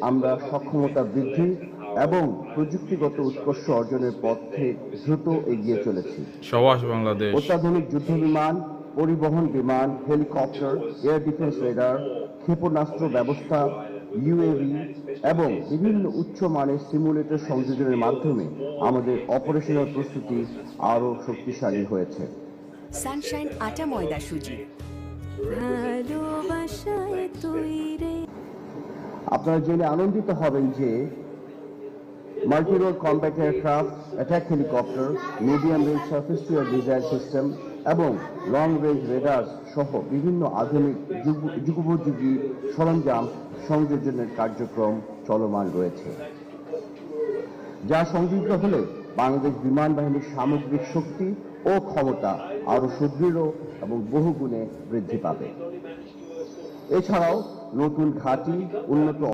আমরা সক্ষমতা বৃদ্ধি এবং প্রযুক্তিগত উৎকর্ষ অর্জনের পথে দ্রুত এগিয়ে চলেছি। সবাস বাংলাদেশ। অত্যাধুনিক যুদ্ধবিমান, পরিবহন বিমান, হেলিকপ্টার, এয়ার ডিফেন্স রেডার, ক্ষেপণাস্ত্র ব্যবস্থা, ইউএভি এবং বিভিন্ন উচ্চমানের সিমুলেটর সংযোজনের মাধ্যমে আমাদের অপারেশনাল প্রস্তুতি আরও শক্তিশালী হয়েছে। সানশাইন আটা ময়দা সুজি। আপনারা জেনে আনন্দিত হবেন যে multi-role combat aircraft, attack helicopter, medium range surface two air missile system এবং লং রেঞ্জ রেডার সহ বিভিন্ন আধুনিক যুগোপযোগী সরঞ্জাম সংযোজনের কার্যক্রম চলমান রয়েছে, যা সংযুক্ত হলে বাংলাদেশ বিমান বাহিনীর সামগ্রিক শক্তি ও ক্ষমতা আরও সুদৃঢ় এবং বহুগুণে বৃদ্ধি পাবে। এছাড়াও নতুন ঘাঁটি, উন্নত